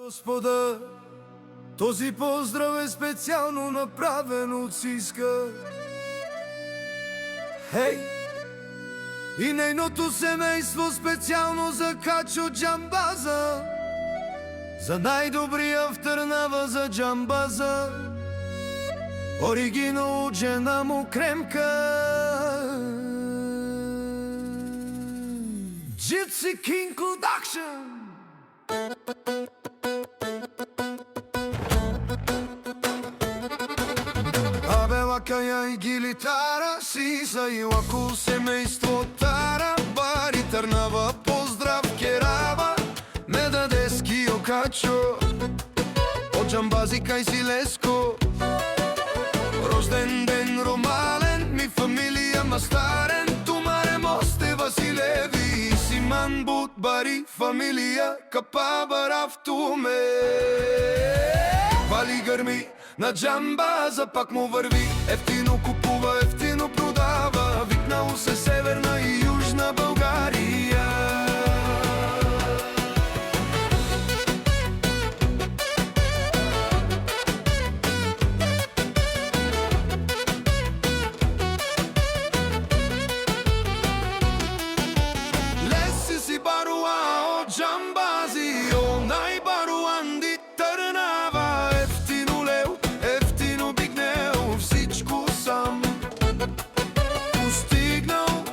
Господа, този поздрав е специално направен от Сиска. Хей! И нейното семейство специално за Качо Джамбаза, за най-добрия в Търнава за Джамбаза, оригинал от жена му Кремка. Gypsy King Production. Кая и гилитара си са и лако семейство Тара Бари Търнава, поздрав Керава, ме даде скио Качо от Джамбази кай си Леско. Рожден ден ромален, ми фамилия мастарен, Тумаре Мосте Василеви, Симан Бут Бари, фамилия Капабара в Туме. Вали гърми на Джамбаза, пак му върви, ефтино купува, ефтино продава, викнало се Северна и Южна България. Леси си баруа от Джамбази, о най-баруан ди Търнава, ефтино лео, ефтино бигнел, всичко сам постигнал,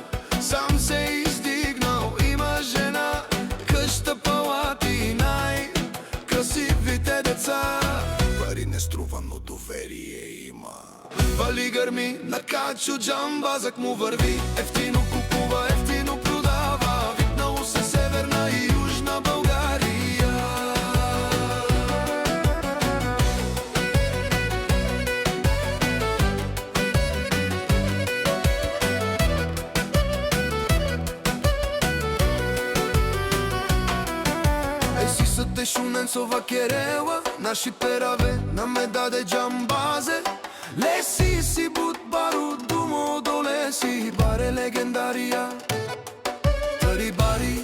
сам се издигнал. Има жена, къща, палати, най-красивите деца. Пари не струва, но доверие има. Вали гърми на Качо Джамбазък му върви, ефтино купува, ефтино продава, викнало се Северна и Южна България. Еси са те Шуненцова Керела, наши пераве на ме даде Джамбазе. Леси си бут бару думо до леси, баре легендария Тари бари,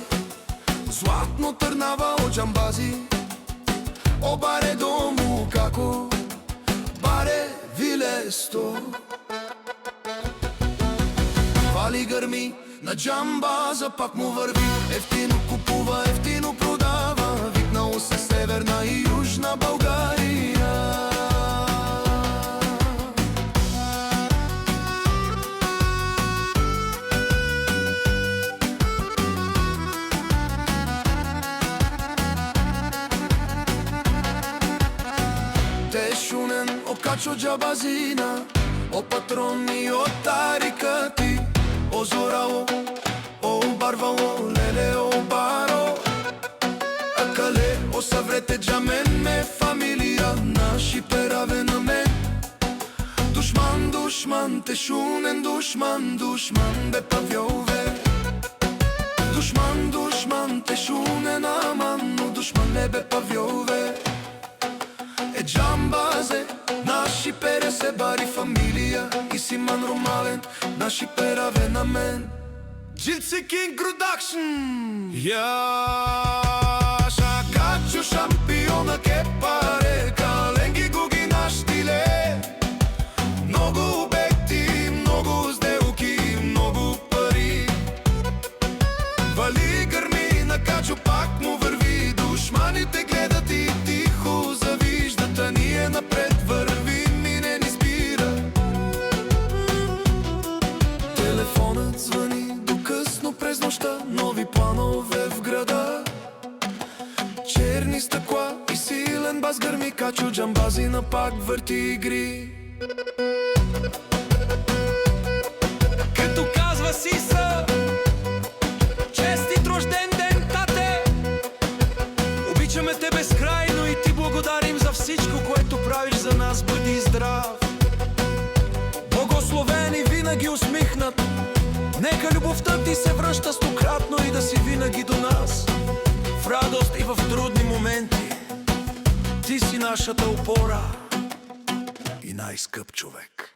златно Търнава от Джамбази. О баре дому како, баре вилесто. Вали гърми на Джамбаза, пак му върви, ефтино купува, ефтино продава, викнало се Северна и Южна България. Те Шунен, о Качо Джамбазина, о патрони, о тарикати, о зорало, о барвало, леле, о баро, акале, о саврете джамен, ме фамилия, наши пераве на мен. Душман, душман, те Шунен, душман, душман, бе павьове. Душман, душман, те Шунен, аман, но душман не бе павьове. Е Джамбазе, наши пере се бари фамилия, и Симан ромален, наши пераве на мен. Gypsy King Production. Яша Качо шампиона ке паре, каленги гуги наш стиле. Много обекти, много сделки, много пари. Вали гърми на Качо, пак му върви, душманите гледат и тихо завиждат, а ние напред вървим и не ни спира. Телефонът звъни до късно през нощта, нови планове в града. Черни стъкла и силен бас гърми, Качо Джамбазина пак върти игри. Като казва Сиса, честит рожден ден, тате! Обичаме те безкрайно и ти благодарим за всичко, което правиш за нас. Бъди здрав, благословен и винаги усмихнат. Нека любовта ти се връща стократно и да си винаги до нас, в радост и в трудни моменти. Ти си нашата опора и най-скъп човек.